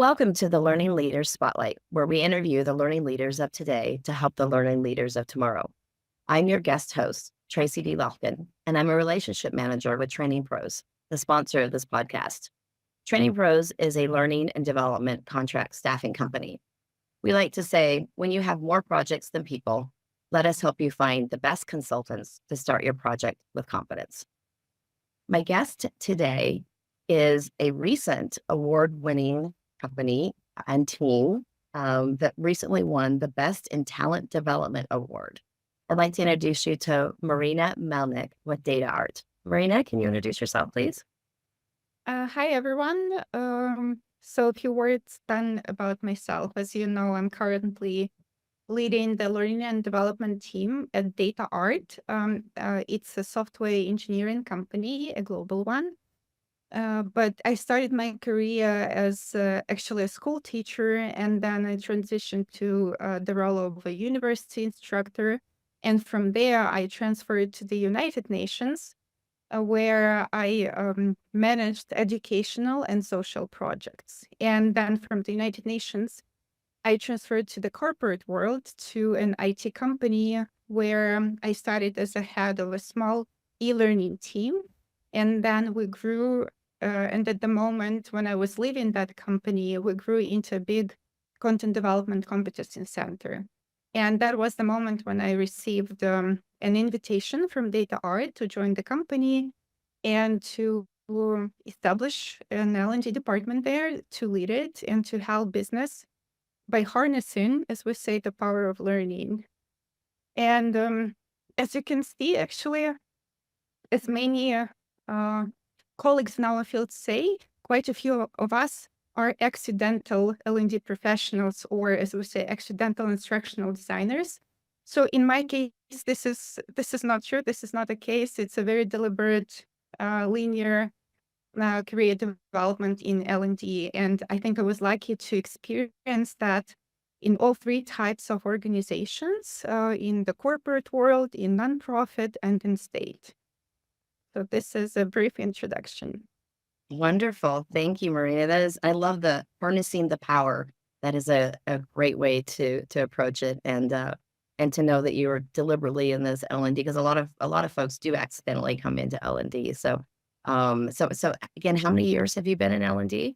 Welcome to the Learning Leaders Spotlight, where we interview the learning leaders of today to help the learning leaders of tomorrow. I'm your guest host, Tracy D. Lofkin, and I'm a relationship manager with Training Pros, the sponsor of this podcast. Training Pros is a learning and development contract staffing company. We like to say, when you have more projects than people, let us help you find the best consultants to start your project with confidence. My guest today is a recent award-winning company and team that recently won the Best in Talent Development Award. I'd like to introduce you to Maryna Melnik with DataArt. Maryna, can you introduce yourself, please? Hi, everyone. So a few words then about myself. As you know, I'm currently leading the learning and development team at DataArt. It's a software engineering company, a global one. But I started my career as actually a school teacher, and then I transitioned to the role of a university instructor. And from there, I transferred to the United Nations, where I managed educational and social projects. And then from the United Nations, I transferred to the corporate world to an IT company where I started as a head of a small e-learning team. And then we grew. And at the moment when I was leaving that company, we grew into a big content development competency center. And that was the moment when I received an invitation from DataArt to join the company and to establish an L&D department there, to lead it and to help business by harnessing, as we say, the power of learning. And as you can see, actually, as many colleagues in our field say, quite a few of us are accidental L&D professionals, or as we say, accidental instructional designers. So in my case, this is not true. This is not the case. It's a very deliberate, linear career development in L&D. And I think I was lucky to experience that in all three types of organizations, in the corporate world, in nonprofit, and in state. So this is a brief introduction. Wonderful. Thank you, Maryna. I love the harnessing the power. That is a great way to approach it, and to know that you were deliberately in this L&D, because a lot of folks do accidentally come into L&D. So again, how many years have you been in L&D?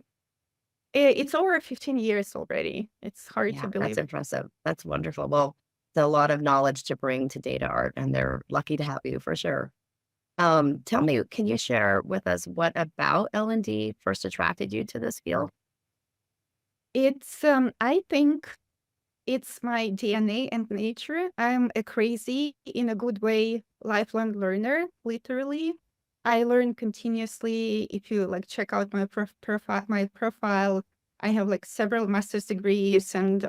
It's over 15 years already. It's hard to Yeah, that's believe. impressive. That's wonderful. Well, it's a lot of knowledge to bring to DataArt, and they're lucky to have you for sure. Tell me, can you share with us what about L&D first attracted you to this field? It's, I think it's my DNA and nature. I'm a crazy, in a good way, lifelong learner, literally. I learn continuously. If you like check out my profile, I have like several master's degrees, and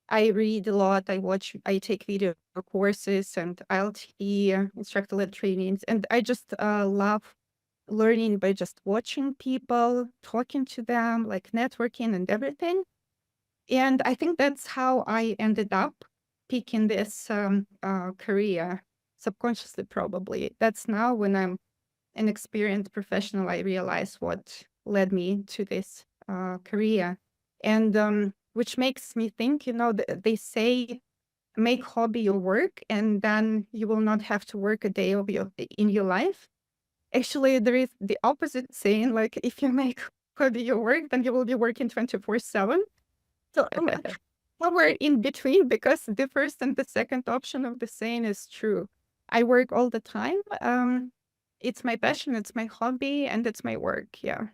I read a lot. I take video courses and ILT, instructor-led trainings, and I just love learning by just watching people, talking to them, like networking and everything. And I think that's how I ended up picking this career, subconsciously, probably. That's now, when I'm an experienced professional, I realize what led me to this career. And which makes me think, they say, make hobby your work, and then you will not have to work a day in your life. Actually, there is the opposite saying, like, if you make hobby your work, then you will be working 24/7. So I'm somewhere in between, because the first and the second option of the saying is true. I work all the time. It's my passion, it's my hobby, and it's my work. Yeah.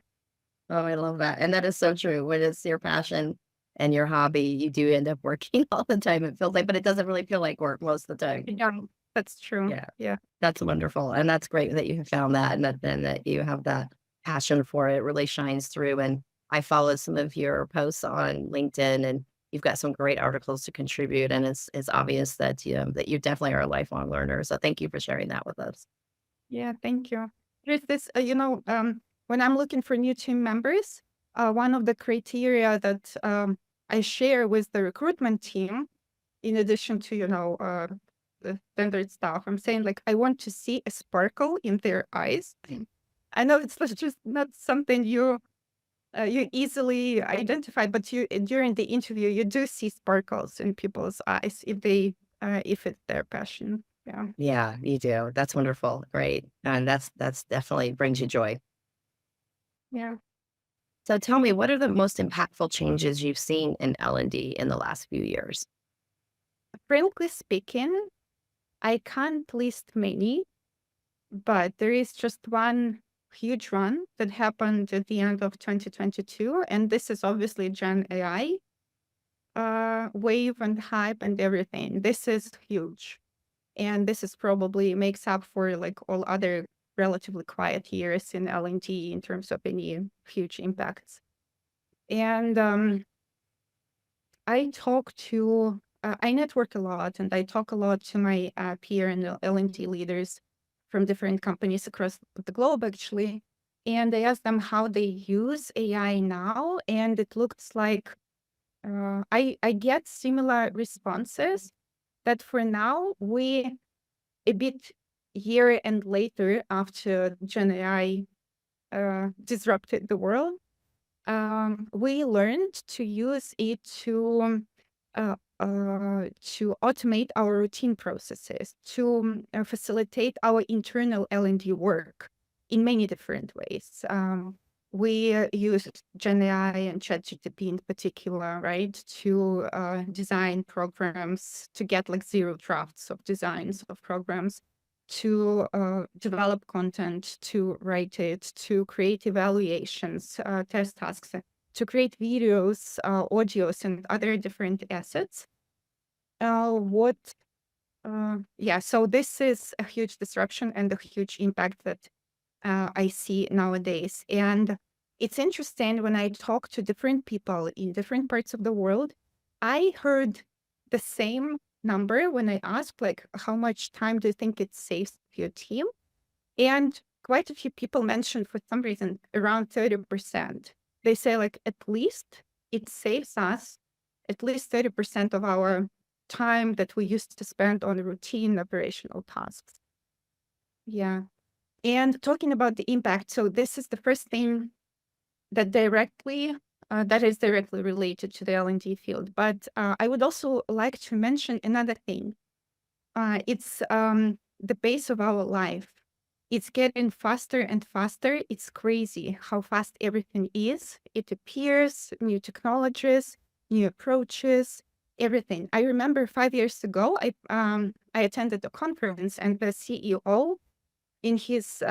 Oh, I love that. And that is so true. When it's your passion and your hobby, you do end up working all the time. It feels like, but it doesn't really feel like work most of the time. Yeah, that's true. Yeah, Yeah. that's wonderful. And that's great that you have found that, and that you have that passion for it. It really shines through. And I followed some of your posts on LinkedIn, and you've got some great articles to contribute. And it's obvious that you definitely are a lifelong learner. So thank you for sharing that with us. Yeah, thank you. There's this, when I'm looking for new team members, one of the criteria that I share with the recruitment team, in addition to, the standard stuff, I'm saying, like, I want to see a sparkle in their eyes. I know it's just not something you you easily identify, but you during the interview you do see sparkles in people's eyes if it's their passion. Yeah. Yeah, you do. That's wonderful. Great. And that's definitely brings you joy. Yeah. So tell me, what are the most impactful changes you've seen in L&D in the last few years? Frankly speaking, I can't list many, but there is just one huge one that happened at the end of 2022, and this is obviously Gen AI wave and hype and everything. This is huge. And this is probably makes up for like all other relatively quiet years in L&D in terms of any huge impacts. And I network a lot and I talk a lot to my peer and L&D leaders from different companies across the globe, actually. And I ask them how they use AI now. And it looks like I get similar responses that for now, we a bit year and later after Gen AI disrupted the world, we learned to use it to automate our routine processes, to facilitate our internal L&D work in many different ways. We used GenAI and ChatGPT in particular, right, to design programs, to get like zero drafts of designs of programs, to develop content, to write it, to create evaluations, test tasks, to create videos, audios, and other different assets. So this is a huge disruption and a huge impact that I see nowadays. And it's interesting when I talk to different people in different parts of the world, I heard the same number when I asked, like, how much time do you think it saves your team? And quite a few people mentioned for some reason around 30%. They say, like, at least it saves us at least 30% of our time that we used to spend on routine operational tasks. Yeah. And talking about the impact, so this is the first thing that is directly related to the L&D field. But I would also like to mention another thing. It's the pace of our life. It's getting faster and faster. It's crazy how fast everything is. It appears, new technologies, new approaches, everything. I remember 5 years ago, I attended a conference and the CEO in his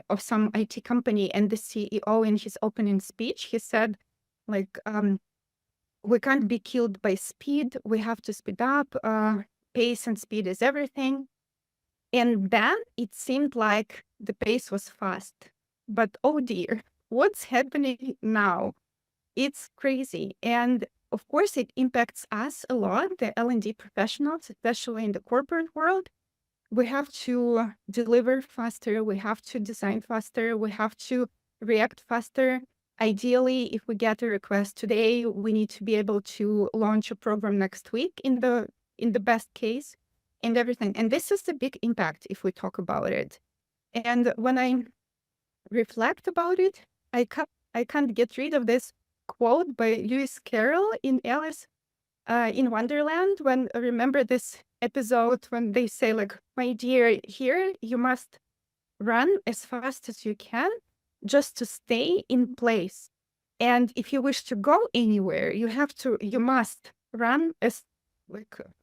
of some IT company, and the CEO in his opening speech, he said, like, we can't be killed by speed. We have to speed up. Pace and speed is everything. And then it seemed like the pace was fast. But oh dear, what's happening now? It's crazy. And of course, it impacts us a lot, the L&D professionals, especially in the corporate world. We have to deliver faster. We have to design faster. We have to react faster. Ideally, if we get a request today, we need to be able to launch a program next week in the best case and everything. And this is a big impact if we talk about it. And when I reflect about it, I can't get rid of this quote by Lewis Carroll in Alice in Wonderland, when remember this episode when they say, like, my dear, here you must run as fast as you can just to stay in place. And if you wish to go anywhere, you must run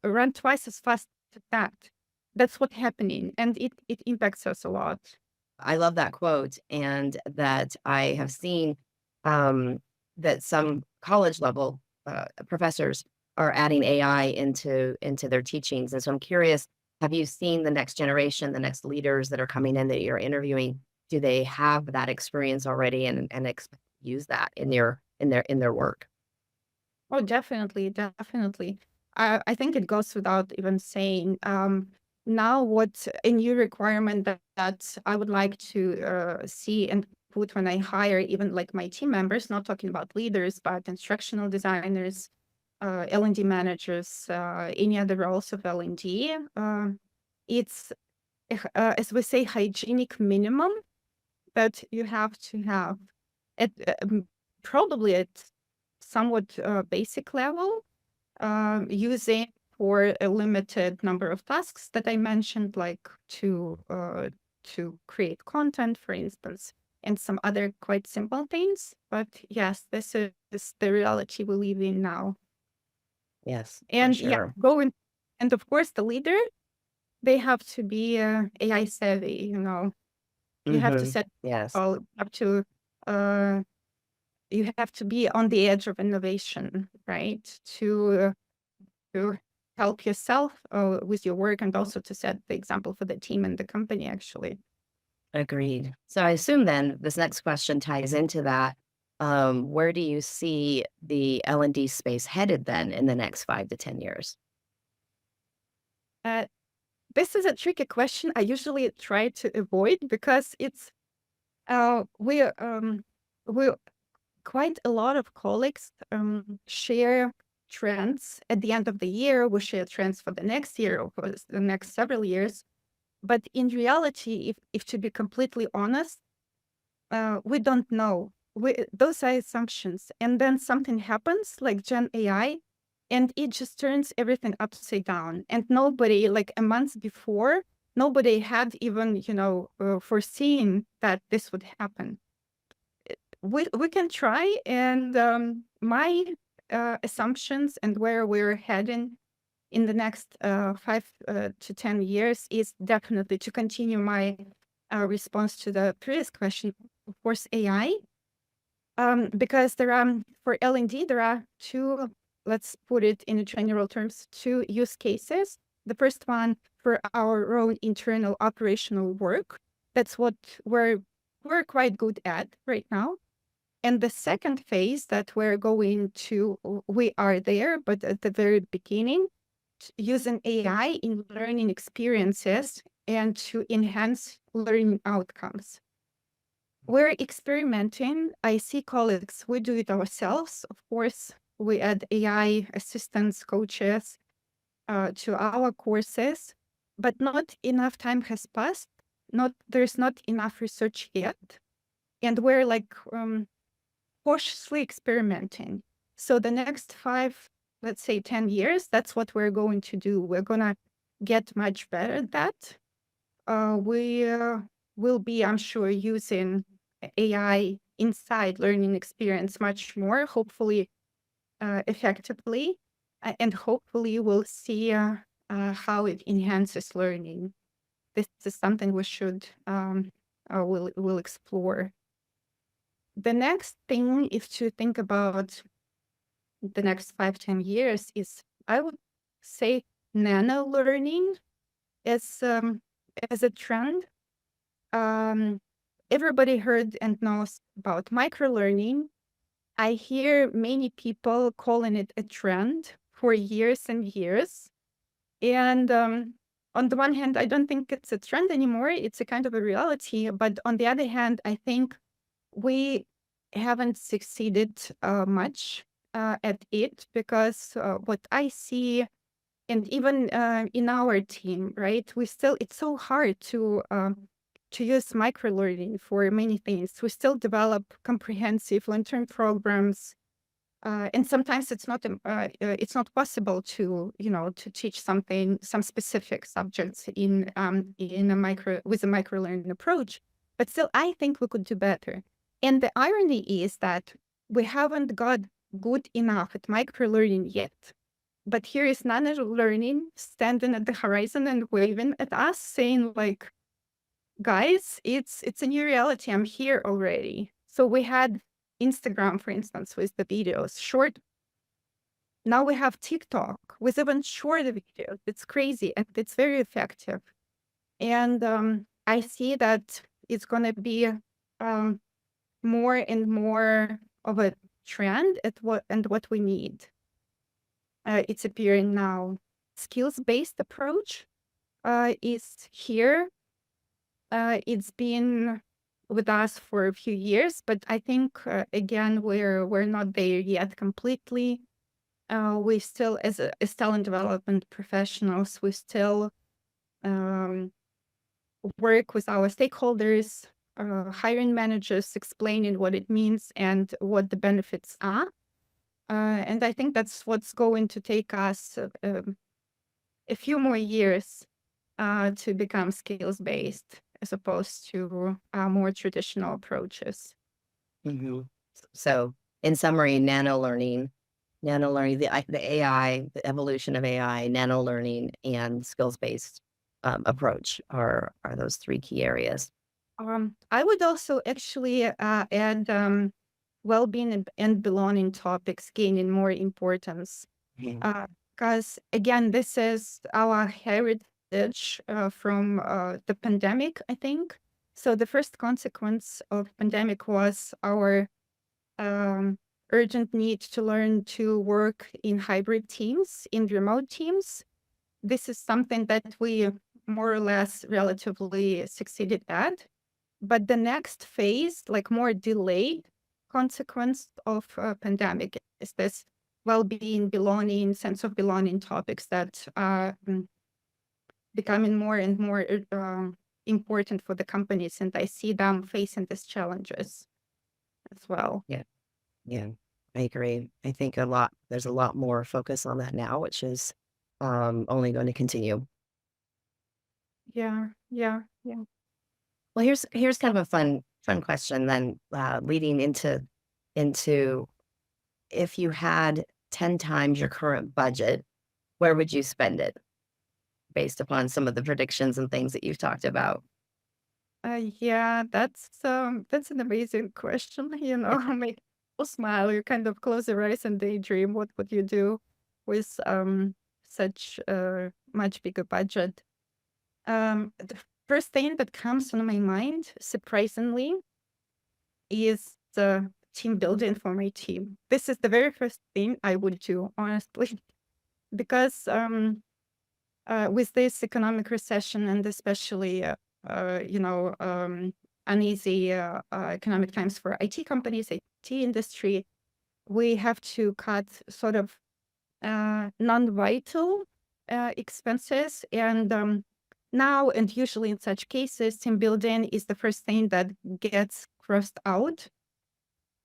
run twice as fast as that. That's what's happening. And it impacts us a lot. I love that quote, and that I have seen that some college level professors are adding AI into their teachings. And so I'm curious, have you seen the next generation, the next leaders that are coming in that you're interviewing? Do they have that experience already and use that in their work? Oh, definitely, definitely. I think it goes without even saying. Now, what a new requirement that I would like to see and put when I hire even like my team members, not talking about leaders, but instructional designers, L&D managers, any other roles of L&D. It's, as we say, hygienic minimum that you have to have. at probably at somewhat basic level, using for a limited number of tasks that I mentioned, like to create content, for instance, and some other quite simple things. But yes, this is the reality we live in now. Yes, for And yeah, sure. and of course the leader, they have to be AI savvy. You have to Hmm. set Yes, all up to uh, you have to be on the edge of innovation, right? To help yourself with your work, and also to set the example for the team and the company, actually. agreed. So I assume then this next question ties into that. Where do you see the L&D space headed then in the next 5 to 10 years? Uh, this is a tricky question. I usually try to avoid because it's we quite a lot of colleagues share trends at the end of the year. We share trends for the next year or for the next several years. But in reality, if to be completely honest, we don't know. Those are assumptions. And then something happens like Gen AI, and it just turns everything upside down. And nobody, like a month before, nobody had even, foreseen that this would happen. We can try, and my assumptions and where we're heading in the next 5 to 10 years is definitely to continue my response to the previous question. Of course, AI, because there are for L&D there are two. Let's put it in general terms: two use cases. The first one for our own internal operational work. That's what we're quite good at right now. And the second phase that we are there, but at the very beginning, using AI in learning experiences and to enhance learning outcomes. We're experimenting. I see colleagues, we do it ourselves. Of course, we add AI assistants, coaches to our courses, but not enough time has passed. There's not enough research yet. And we're like cautiously experimenting. So the next 5, let's say 10 years, that's what we're going to do. We're going to get much better at that. We will be, I'm sure, using AI inside learning experience much more, hopefully effectively, and hopefully we'll see how it enhances learning. This is something we should will explore. The next thing, if to think about the next 5-10 years, is I would say nano learning as a trend. Everybody heard and knows about micro learning. I hear many people calling it a trend for years and years. And on the one hand, I don't think it's a trend anymore. It's a kind of a reality. But on the other hand, I think we haven't succeeded much at it, because what I see, and even in our team, right, it's so hard to use microlearning for many things. We still develop comprehensive long-term programs, and sometimes it's not possible to to teach some specific subjects in with a microlearning approach. But still, I think we could do better. And the irony is that we haven't got good enough at microlearning yet. But here is nano learning standing at the horizon and waving at us, saying like, guys, it's a new reality. I'm here already. So we had Instagram, for instance, with the videos, short. Now we have TikTok with even shorter videos. It's crazy, and it's very effective. And I see that it's going to be more and more of a trend at what we need. It's appearing now. Skills-based approach is here. It's been with us for a few years, but I think again we're not there yet completely. We still, as talent development professionals, we still work with our stakeholders hiring managers, explaining what it means and what the benefits are. And I think that's what's going to take us a few more years to become skills-based as opposed to more traditional approaches. Hmm. So, in summary, nano learning, the AI, the evolution of AI, nano learning, and skills-based approach are those three key areas. I would also actually add well-being and belonging topics gaining more importance. Mhm. Because again, this is our heritage from the pandemic, I think. So the first consequence of pandemic was our um, urgent need to learn to work in hybrid teams, in remote teams. This is something that we more or less relatively succeeded at. But the next phase, like more delayed consequence of pandemic, is this well-being, belonging, sense of belonging topics that are becoming more and more important for the companies, and I see them facing these challenges as well. Yeah, yeah, I agree. I think there's a lot more focus on that now, which is only going to continue. Yeah, yeah, yeah. Well, here's kind of a fun question then, leading into if you had 10 times your current budget, where would you spend it based upon some of the predictions and things that you've talked about? Yeah, that's an amazing question. You know, make people smile. You kind of close your eyes and daydream. What would you do with such a much bigger budget? The first thing that comes on my mind, surprisingly, is the team building for my team. This is the very first thing I would do, honestly, because with this economic recession and especially, you know, uneasy economic times for IT companies, IT industry, we have to cut sort of non-vital expenses. And now, and usually in such cases, team building is the first thing that gets crossed out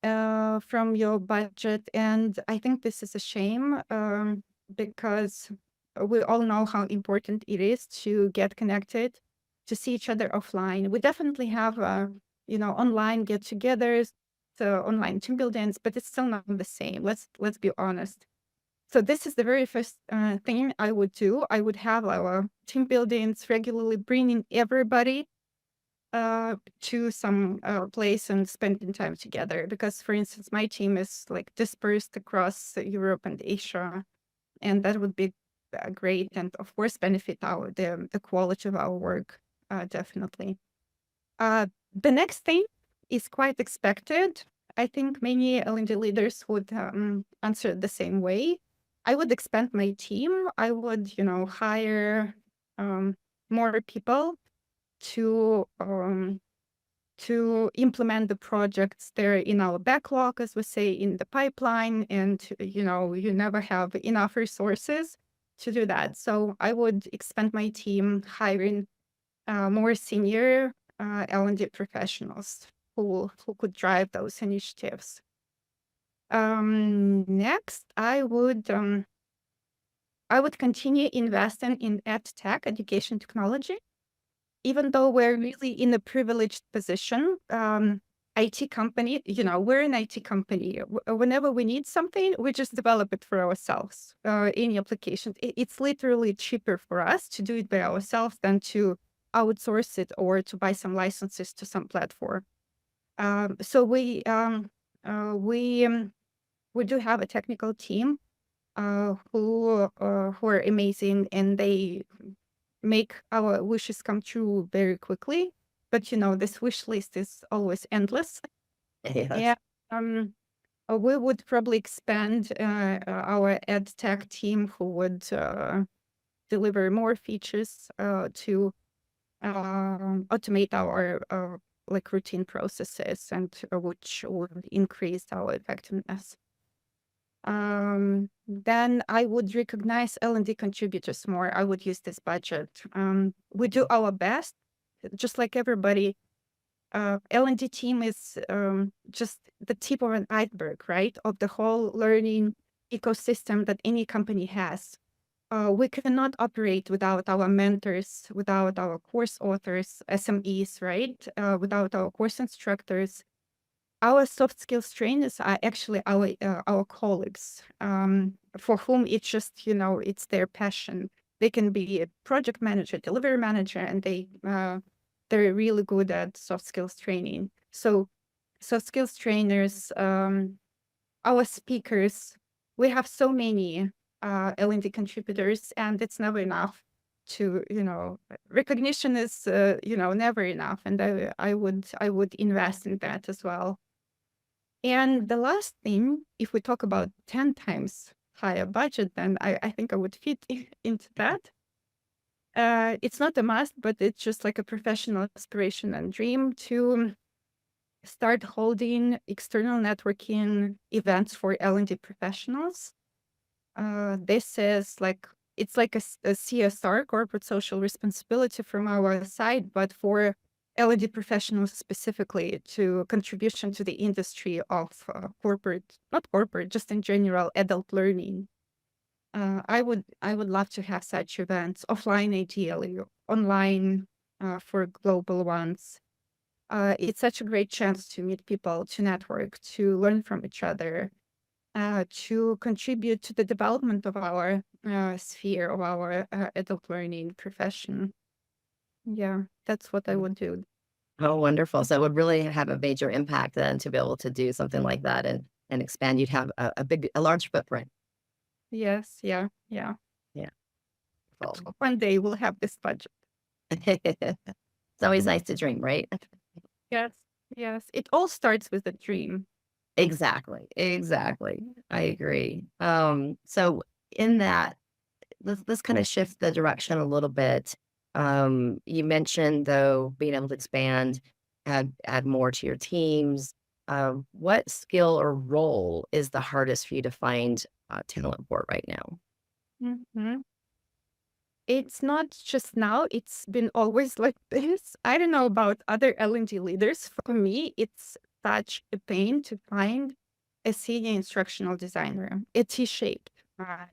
from your budget. And I think this is a shame because we all know how important it is to get connected, to see each other offline. We definitely have, you know, online get-togethers, so online team buildings, but it's still not the same. Let's be honest. So this is the very first thing I would do. I would have our team buildings regularly, bringing everybody to some place and spending time together. Because, for instance, my team is like dispersed across Europe and Asia, and that would be great, and of course benefit the quality of our work definitely. The next thing is quite expected. I think many L&D leaders would answer the same way. I would expand my team. I would, you know, hire more people to implement the projects there in our backlog, as we say, in the pipeline. And, you know, you never have enough resources to do that. So I would expand my team, hiring more senior L&D professionals who could drive those initiatives. Next, I would continue investing in ed tech, education technology. Even though we're really in a privileged position, IT company, you know, we're an IT company. Whenever we need something, we just develop it for ourselves. Any application, it's literally cheaper for us to do it by ourselves than to outsource it or to buy some licenses to some platform. So we do have a technical team who are amazing, and they make our wishes come true very quickly. But you know, this wish list is always endless. Yes. And we would probably expand our ed tech team, who would deliver more features to automate our like routine processes, and which would increase our effectiveness. Then I would recognize L&D contributors more. I would use this budget. We do our best, just like everybody. L&D team is just the tip of an iceberg, right, of the whole learning ecosystem that any company has. We cannot operate without our mentors, without our course authors, SMEs, right? Without our course instructors. Our soft skills trainers are actually our colleagues, for whom it's just, it's their passion. They can be a project manager, delivery manager, and they're really good at soft skills training. So soft skills trainers, our speakers, we have so many L&D contributors, and it's never enough to, recognition is, never enough. And I would invest in that as well. And the last thing, if we talk about 10 times higher budget, then I think I would fit into that. It's not a must, but it's just like a professional aspiration and dream to start holding external networking events for L&D professionals. This is like, it's like a CSR, corporate social responsibility from our side, but for L&D professionals specifically, to contribution to the industry of not corporate, just in general, adult learning. I would love to have such events, offline ideally, online for global ones. It's such a great chance to meet people, to network, to learn from each other, to contribute to the development of our sphere, of our adult learning profession. Yeah, that's what I would do. Oh, wonderful. So it would really have a major impact then to be able to do something like that and expand. You'd have a large footprint. Yes, yeah. Yeah. Well, one day we'll have this budget. It's always nice to dream, right? Yes. It all starts with a dream. Exactly. I agree. So in that, let's kind of shift the direction a little bit. You mentioned though being able to expand, add more to your teams. What skill or role is the hardest for you to find talent for right now? Mhm. It's not just now, it's been always like this. I don't know about other L&D leaders. For me, it's such a pain to find a senior instructional designer, a T-shaped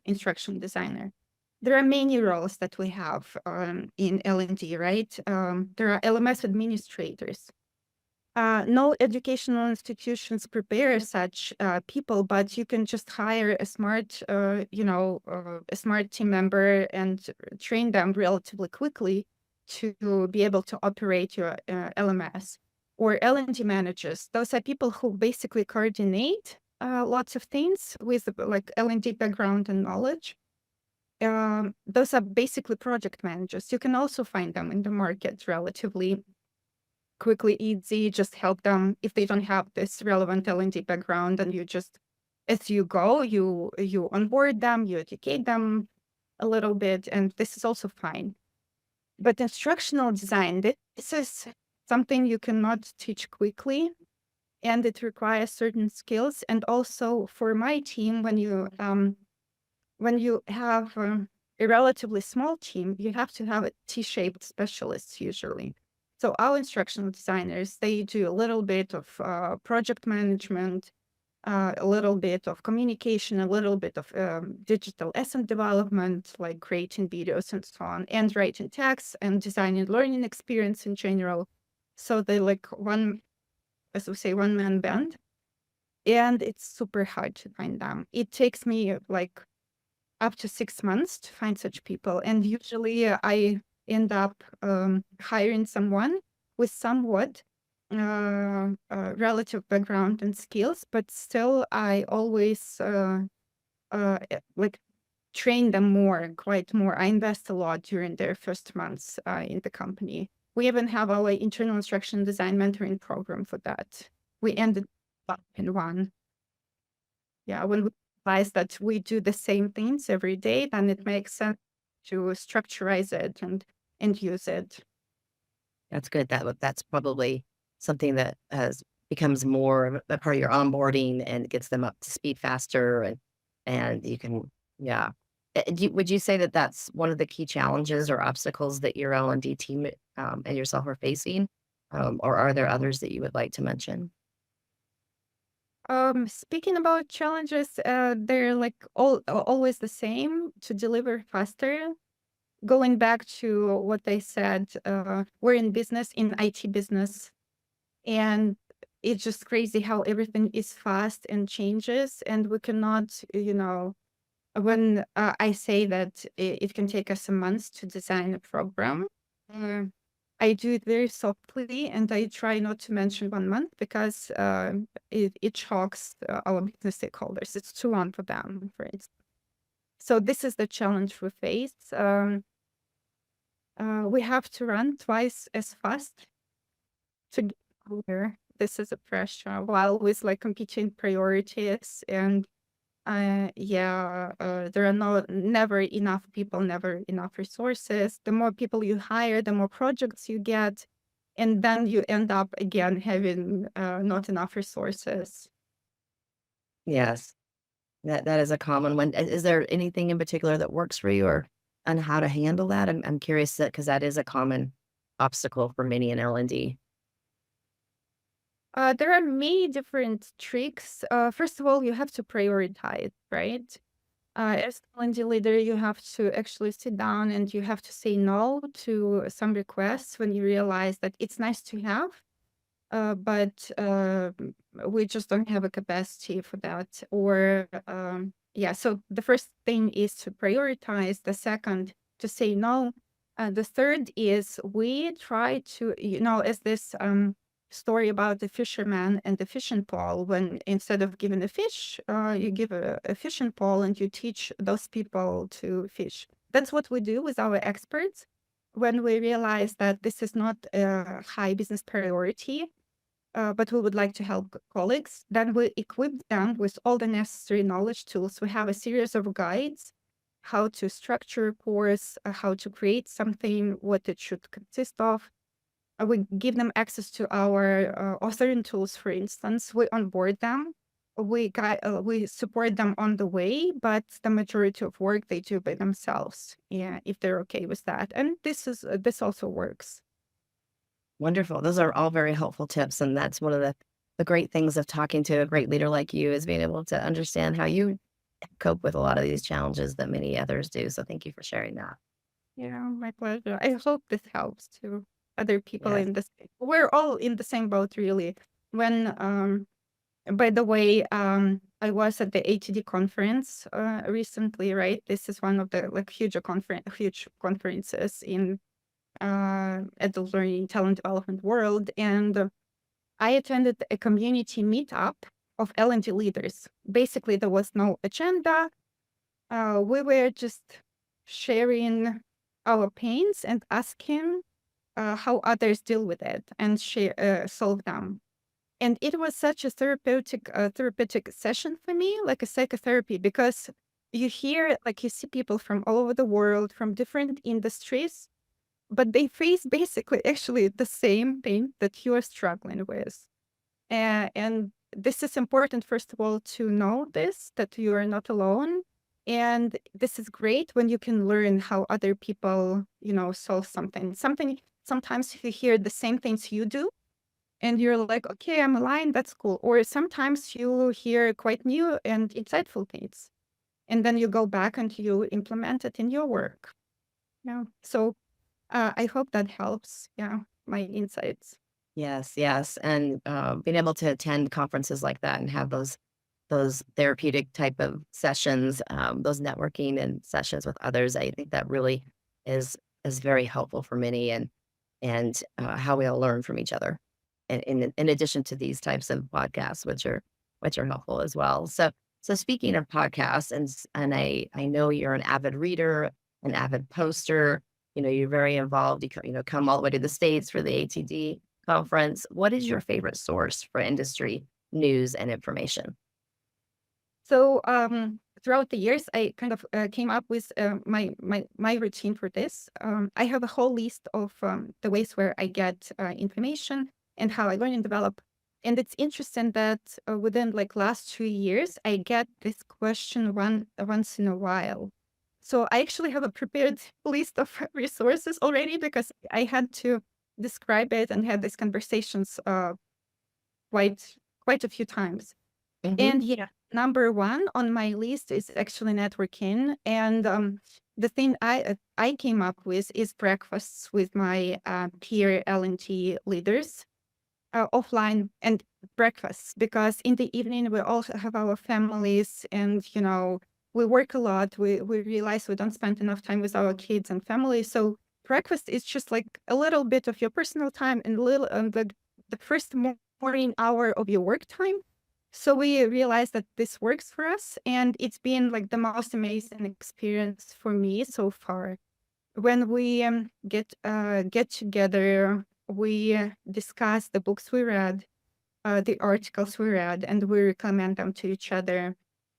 instructional designer. There are many roles that we have in L&D, right? There are LMS administrators. No educational institutions prepare such people, but you can just hire a smart, a smart team member and train them relatively quickly to be able to operate your LMS. Or L&D managers. Those are people who basically coordinate lots of things with like L&D background and knowledge. Those are basically project managers. You can also find them in the market relatively quickly, easy. Just help them if they don't have this relevant L&D background, and you just, as you go, you onboard them, you educate them a little bit, and this is also fine. But instructional design, this is something you cannot teach quickly, and it requires certain skills. And also for my team, when you have a relatively small team, you have to have a T-shaped specialists usually. So our instructional designers, they do a little bit of project management, a little bit of communication, a little bit of digital asset development, like creating videos and so on, and writing text and designing learning experience in general. So they like as we say, one-man band. And it's super hard to find them. It takes me like up to 6 months to find such people. And usually I end up hiring someone with somewhat relative background and skills, but still I always like train them quite more. I invest a lot during their first months in the company. We even have our internal instruction design mentoring program for that. We ended up in one. Yeah, when we realize that we do the same things every day, then it makes sense to structurize it and use it. That's good. That's probably something that becomes more of a part of your onboarding and gets them up to speed faster, and you can, yeah. Would you say that that's one of the key challenges or obstacles that your L&D team and yourself are facing? Or are there others that you would like to mention? Speaking about challenges, they're like always the same to deliver faster. Going back to what I said, we're in business, in IT business, and it's just crazy how everything is fast and changes, and we cannot, when I say that it can take us a month to design a program, uh, I do it very softly, and I try not to mention 1 month because it shocks our business stakeholders. It's too long for them, for instance. So this is the challenge we face. We have to run twice as fast to get there. This is a pressure while with like competing priorities and there are never enough people, never enough resources. The more people you hire, the more projects you get, and then you end up again having not enough resources. Yes, that is a common one. Is there anything in particular that works for you or on how to handle that? I'm curious that because that is a common obstacle for many in L&D. There are many different tricks. First of all, you have to prioritize, right? As L&D leader, you have to actually sit down and you have to say no to some requests when you realize that it's nice to have, but we just don't have a capacity for that. Or so the first thing is to prioritize. The second, to say no. The third is we try to, as this story about the fisherman and the fishing pole, when instead of giving a fish, you give a fishing pole and you teach those people to fish. That's what we do with our experts when we realize that this is not a high business priority, but we would like to help colleagues. Then we equip them with all the necessary knowledge tools. We have a series of guides, how to structure a course, how to create something, what it should consist of. We give them access to our authoring tools, for instance. We onboard them. We support them on the way, but the majority of work they do by themselves, yeah, if they're okay with that. And this also works. Wonderful. Those are all very helpful tips, and that's one of the great things of talking to a great leader like you is being able to understand how you cope with a lot of these challenges that many others do. So thank you for sharing that. Yeah, my pleasure. I hope this helps to other people Yes. in this. We're all in the same boat, really. When, by the way, I was at the ATD conference recently, right? This is one of the like huge conferences in at the learning talent development world, and I attended a community meetup of L&D leaders. Basically, there was no agenda. We were just sharing our pains and asking how others deal with it and solve them. And it was such a therapeutic session for me, like a psychotherapy, because you see people from all over the world, from different industries, but they face basically actually the same thing that you are struggling with. And this is important, first of all, to know this, that you are not alone. And this is great when you can learn how other people, solve something. Sometimes you hear the same things you do, and you're like, okay, I'm aligned, that's cool. Or sometimes you hear quite new and insightful things. And then you go back and you implement it in your work. Yeah. So I hope that helps. Yeah, my insights. Yes, yes, and, being able to attend conferences like that and have those therapeutic type of sessions, those networking and sessions with others, I think that really is very helpful for many and how we all learn from each other. And in addition to these types of podcasts, which are helpful as well. So speaking of podcasts, and I know you're an avid reader, an avid poster, you're very involved. Come all the way to the States for the ATD conference. What is your favorite source for industry news and information? So throughout the years, I kind of came up with my routine for this. I have a whole list of the ways where I get information and how I learn and develop. And it's interesting that within like last 2 years, I get this question once in a while. So I actually have a prepared list of resources already because I had to describe it and had these conversations quite a few times. Mhm. And yeah, number one on my list is actually networking. And the thing I came up with is breakfasts with my peer L&T leaders, offline, and breakfasts, because in the evening we also have our families, and we work a lot. We realize we don't spend enough time with our kids and family. So breakfast is just like a little bit of your personal time and little the first morning hour of your work time. So we realized that this works for us, and it's been like the most amazing experience for me so far. When we get together, we discuss the books we read, the articles we read, and we recommend them to each other.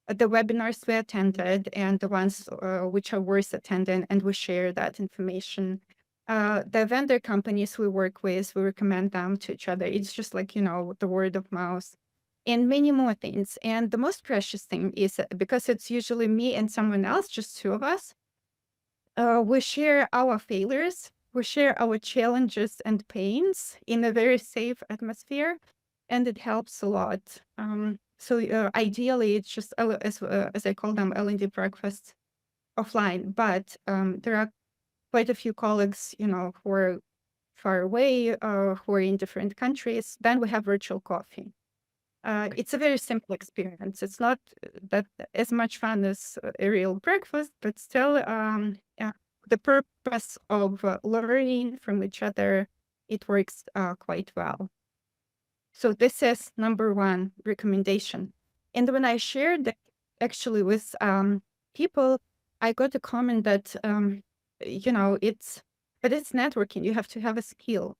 The webinars we attended and the ones which are worth attending, and we share that information. The vendor companies we work with, we recommend them to each other. It's just like, the word of mouth and many more things. And the most precious thing is because it's usually me and someone else, just two of us, we share our failures, we share our challenges and pains in a very safe atmosphere, and it helps a lot. So ideally, it's just as I call them, L&D breakfasts offline. But there are quite a few colleagues, who are far away, who are in different countries. Then we have virtual coffee. It's a very simple experience. It's not that as much fun as a real breakfast, but still, the purpose of learning from each other, it works quite well. So this is number one recommendation. And when I shared that actually with people, I got a comment that, it's networking. You have to have a skill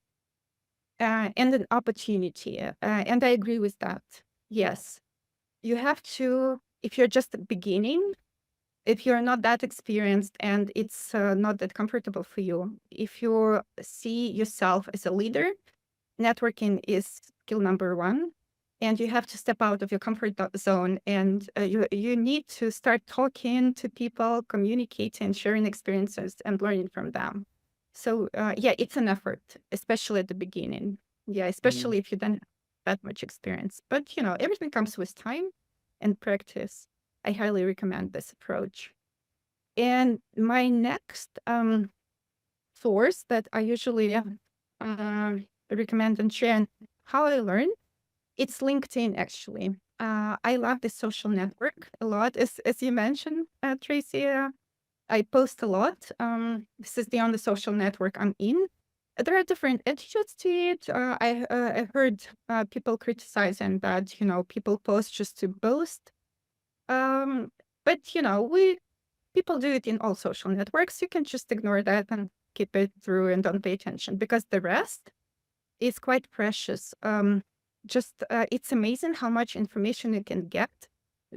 and an opportunity. And I agree with that. Yes, you have to, if you're just beginning, if you're not that experienced and it's not that comfortable for you, if you see yourself as a leader, networking is skill number one. And you have to step out of your comfort zone, and you need to start talking to people, communicating, sharing experiences, and learning from them. So yeah, it's an effort, especially at the beginning. Yeah, especially if you don't have that much experience. But everything comes with time and practice. I highly recommend this approach. And my next source that I usually recommend and share and how I learn, it's LinkedIn, actually. I love this social network a lot. As you mentioned, Tracy, I post a lot. This is the only social network I'm in. There are different attitudes to it. I heard people criticizing that, people post just to boast. But, people do it in all social networks. You can just ignore that and keep it through and don't pay attention, because the rest is quite precious. It's amazing how much information you can get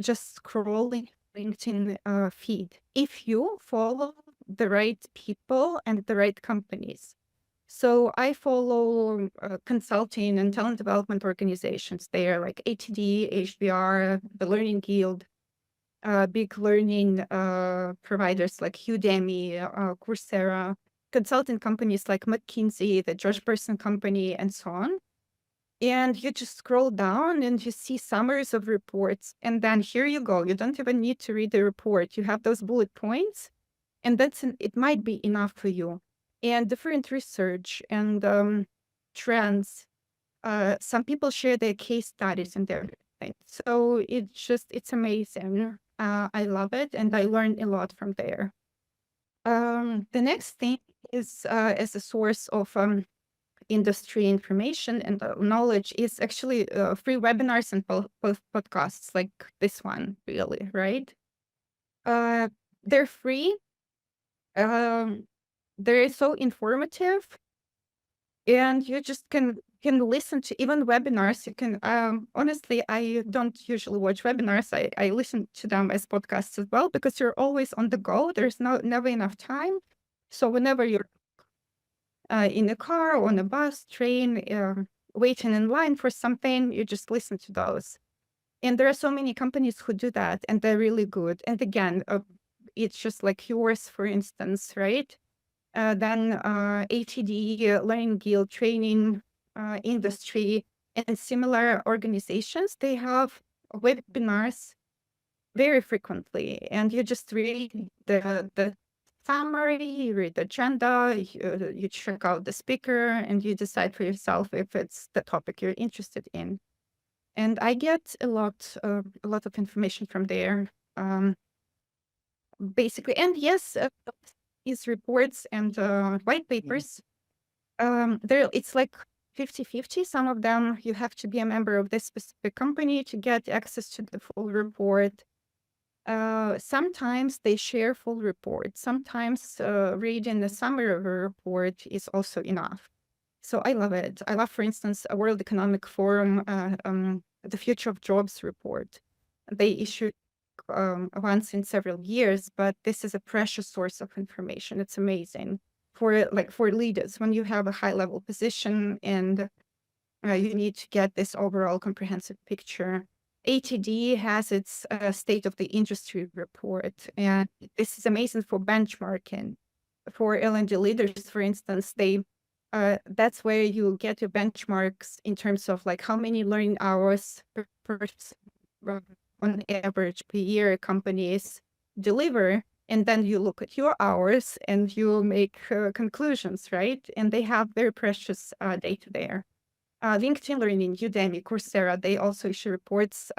just scrolling LinkedIn feed if you follow the right people and the right companies. So I follow consulting and talent development organizations. They are like ATD, HBR, the Learning Guild, big learning providers like Udemy, Coursera, consulting companies like McKinsey, the George Person Company, and so on. And you just scroll down and you see summaries of reports. And then here you go. You don't even need to read the report. You have those bullet points, and it might be enough for you. And different research and trends. Some people share their case studies and everything. So it's amazing. I love it, and I learned a lot from there. The next thing is as a source of industry information and knowledge is actually free webinars and podcasts like this one, really, right? They're free. They're so informative, and you just can listen to even webinars. You can honestly, I don't usually watch webinars. I listen to them as podcasts as well, because you're always on the go. There's never enough time. So whenever you're in a car, on a bus, train, waiting in line for something, you just listen to those. And there are so many companies who do that, and they're really good. And again, it's just like yours, for instance, right? then ATD, Learning Guild, training industry, and similar organizations, they have webinars very frequently, and you just read the summary, you read the agenda, you check out the speaker, and you decide for yourself if it's the topic you're interested in. And I get a lot of information from there, basically. And yes, these reports and white papers, there it's like 50-50. Some of them you have to be a member of this specific company to get access to the full report. Sometimes they share full reports. Sometimes reading the summary of a report is also enough. So I love it. I love, for instance, a World Economic Forum, the Future of Jobs report. They issue once in several years, but this is a precious source of information. It's amazing for leaders when you have a high level position and you need to get this overall comprehensive picture. ATD has its state of the industry report, and this is amazing for benchmarking. For L&D leaders, for instance, that's where you get your benchmarks in terms of like how many learning hours per person on average per year companies deliver. And then you look at your hours and you make conclusions, right? And they have very precious data there. LinkedIn Learning, Udemy, Coursera, they also issue reports,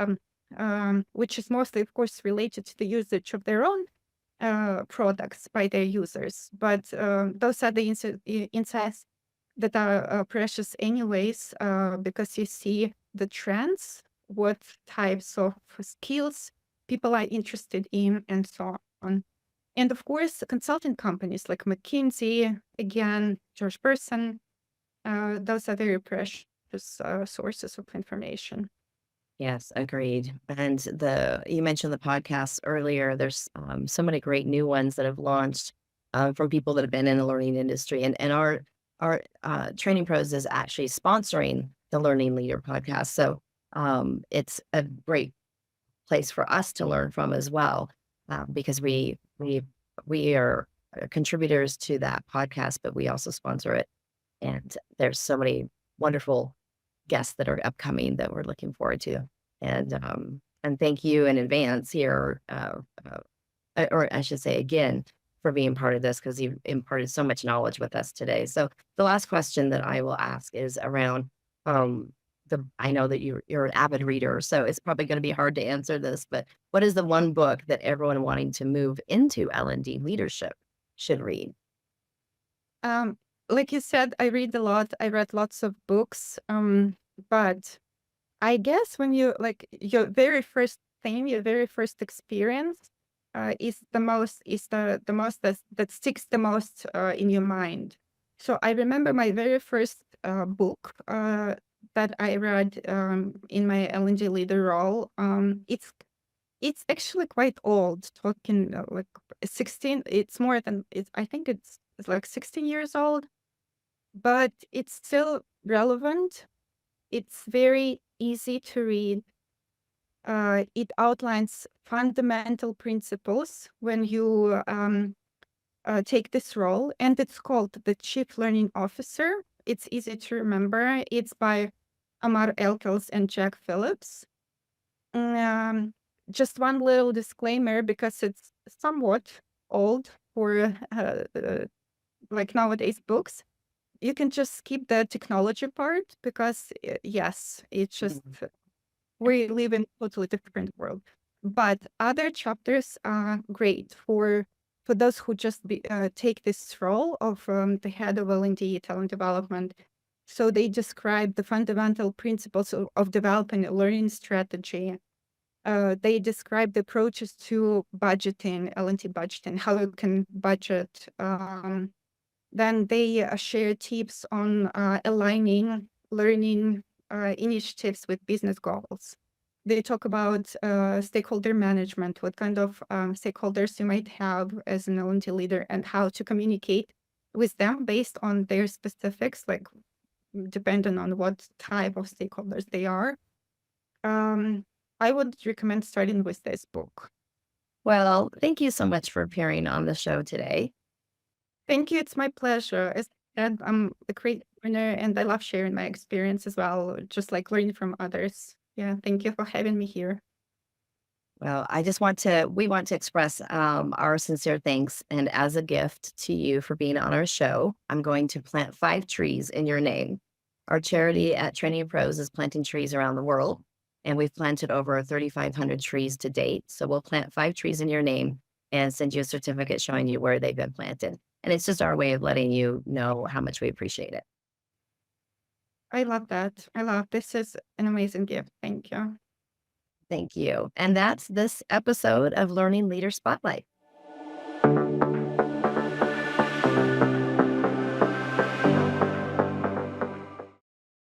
which is mostly, of course, related to the usage of their own products by their users. But those are the insights that are precious anyways, because you see the trends, what types of skills people are interested in, and so on. And of course, consulting companies like McKinsey, again, George Person, those are very precious sources of information. Yes, agreed. And you mentioned the podcasts earlier. There's so many great new ones that have launched from people that have been in the learning industry. And our Training Pros is actually sponsoring the Learning Leader podcast. So it's a great place for us to learn from as well, because we are contributors to that podcast, but we also sponsor it. And there's so many wonderful guests that are upcoming that we're looking forward to. And thank you in advance here, or I should say again, for being part of this, because you've imparted so much knowledge with us today. So the last question that I will ask is around I know that you're an avid reader, so it's probably going to be hard to answer this, but what is the one book that everyone wanting to move into L&D leadership should read? Like you said, I read a lot. I read lots of books. But I guess when you like your very first thing, your very first experience is the most that sticks the most in your mind. So I remember my very first book that I read in my L&D leader role. It's actually quite old, talking like 16. It's more than it. I think it's like 16 years old, but it's still relevant. It's very easy to read. It outlines fundamental principles when you take this role, and it's called the Chief Learning Officer. It's easy to remember. It's by Amar Elkels and Jack Phillips. Just one little disclaimer, because it's somewhat old for like nowadays books. You can just skip the technology part because yes, it's just we live in a totally different world. But other chapters are great for those who just take this role of the head of L&D, talent development. So they describe the fundamental principles of developing a learning strategy. They describe the approaches to budgeting, L&D budgeting, how you can budget. Then they share tips on aligning learning initiatives with business goals. They talk about stakeholder management, what kind of stakeholders you might have as an L&D leader, and how to communicate with them based on their specifics, like depending on what type of stakeholders they are. I would recommend starting with this book. Well, thank you so much for appearing on the show today. Thank you. It's my pleasure. And I'm a great learner and I love sharing my experience as well, just like learning from others. Yeah, thank you for having me here. Well, we want to express our sincere thanks. And as a gift to you for being on our show, I'm going to plant 5 trees in your name. Our charity at Training Pros is planting trees around the world, and we've planted over 3,500 trees to date. So we'll plant 5 trees in your name and send you a certificate showing you where they've been planted. And it's just our way of letting you know how much we appreciate it. I love that. I love this is an amazing gift. Thank you. Thank you. And that's this episode of Learning Leader Spotlight.